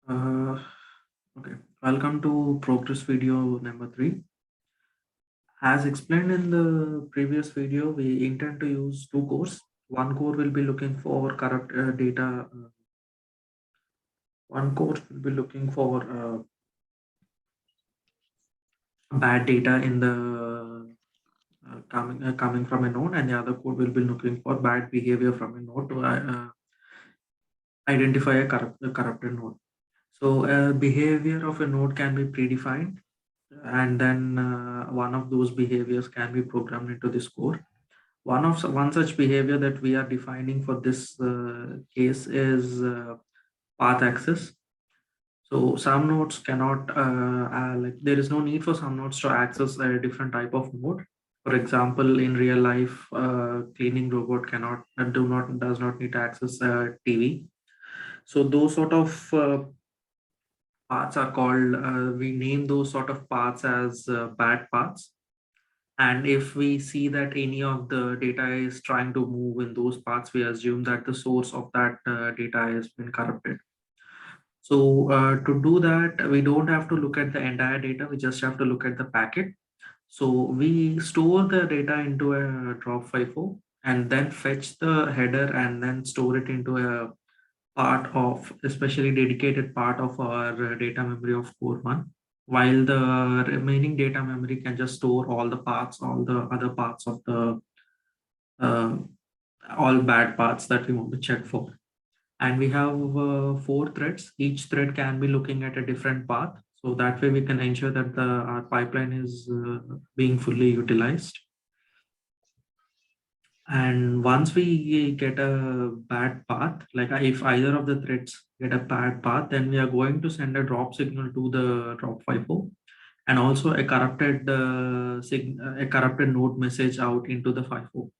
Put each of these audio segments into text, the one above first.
Uh, okay, welcome to progress video number 3. As explained in the previous video, we intend to use two cores. One core will be looking for corrupt data. One core will be looking for bad data in the coming from a node, and the other code will be looking for bad behavior from a node to identify a corrupted node. So behavior of a node can be predefined, and then one of those behaviors can be programmed into this core. One such behavior that we are defining for this case is path access. So some nodes cannot like there is no need for some nodes to access a different type of node. For example, in real life, cleaning robot cannot does not need to access TV. So those sort of paths are called, we name those sort of paths as bad paths. And if we see that any of the data is trying to move in those paths, we assume that the source of that data has been corrupted. So to do that, we don't have to look at the entire data. We just have to look at the packet. So we store the data into a drop FIFO and then fetch the header and then store it into a part of, especially dedicated part of our data memory of core 1, while the remaining data memory can just store all the parts, all the other parts of the uh, all bad parts that we want to check for. And we have 4 threads. Each thread can be looking at a different path. So that way we can ensure that our pipeline is being fully utilized. And once we get a bad path, like if either of the threads get a bad path, then we are going to send a drop signal to the drop FIFO and also a a corrupted node message out into the FIFO.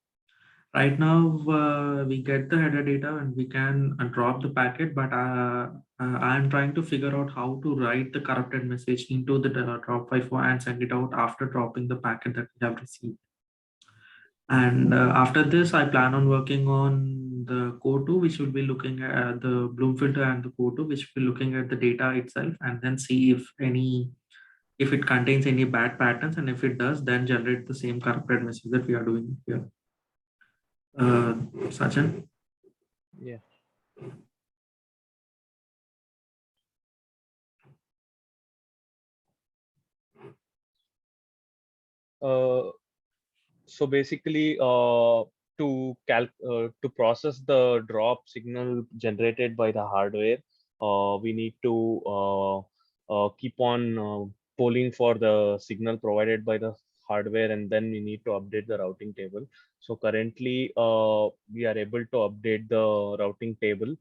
Right now, we get the header data and we can drop the packet, but I'm trying to figure out how to write the corrupted message into the drop FIFO and send it out after dropping the packet that we have received. And after this, I plan on working on the core 2, which will be looking at the Bloom filter, and the core 2, which will be looking at the data itself, and then see if it contains any bad patterns, and if it does, then generate the same corrupted message that we are doing here. Sachin? Yeah. So basically, to process the drop signal generated by the hardware, we need to keep on polling for the signal provided by the hardware, and then we need to update the routing table. So currently, we are able to update the routing table,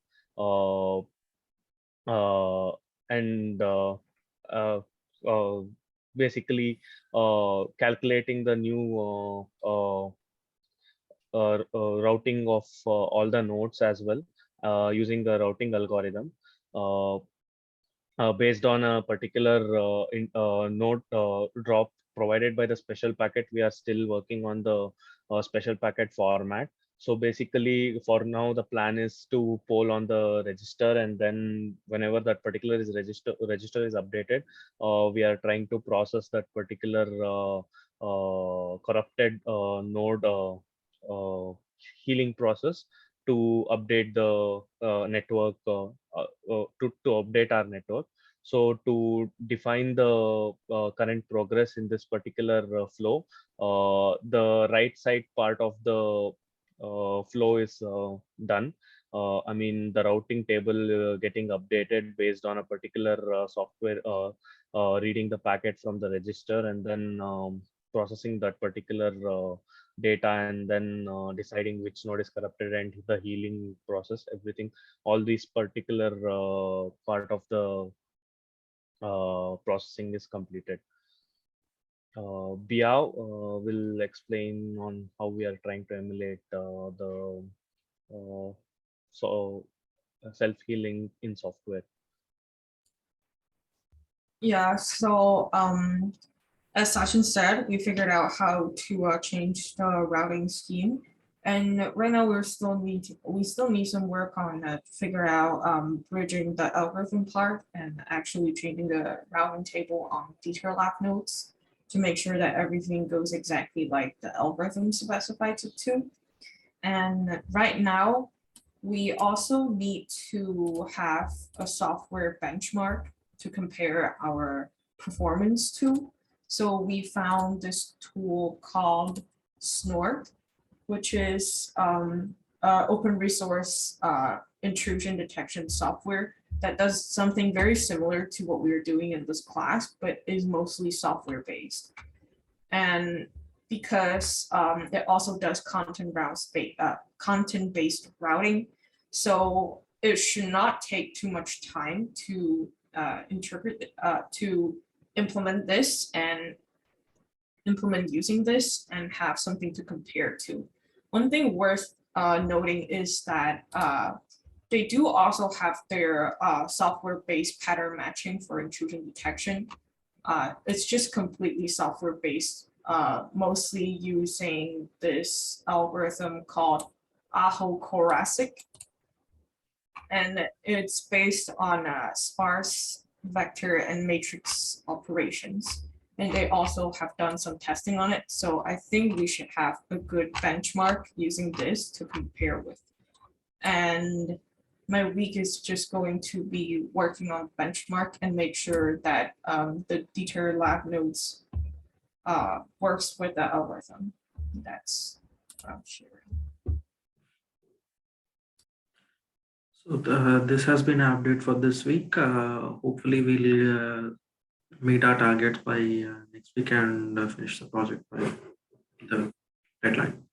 uh, and uh, uh, basically calculating the new routing of all the nodes as well, using the routing algorithm uh, based on a particular node drop provided by the special packet. We are still working on the special packet format. So basically, for now, the plan is to poll on the register, and then whenever that particular register is updated, we are trying to process that particular corrupted node healing process to update the network, to update our network. So to define the current progress in this particular flow, the right side part of the flow is done. I mean, the routing table getting updated based on a particular software reading the packet from the register, and then processing that particular data, and then deciding which node is corrupted, and the healing process, everything. All these particular part of the processing is completed. Biao will explain on how we are trying to emulate the uh, so self-healing in software. Yeah, so as Sachin said, we figured out how to change the routing scheme And right now we still need some work on figure out bridging the algorithm part and actually changing the routing table on detail lab nodes to make sure that everything goes exactly like the algorithm specifies it to. And right now, we also need to have a software benchmark to compare our performance to. So we found this tool called Snort, which is open resource intrusion detection software that does something very similar to what we were doing in this class, but is mostly software based. And because it also does content based routing, so it should not take too much time to to implement this and implement using this and have something to compare to. One thing worth noting is that they do also have their software-based pattern matching for intrusion detection. It's just completely software-based, mostly using this algorithm called Aho-Korasic. And it's based on sparse vector and matrix operations. And they also have done some testing on it. So I think we should have a good benchmark using this to compare with. And my week is just going to be working on benchmark and make sure that the deter lab nodes works with the algorithm. That's what I'm sharing. So this has been an update for this week. Hopefully we'll meet our targets by next week and finish the project by the deadline.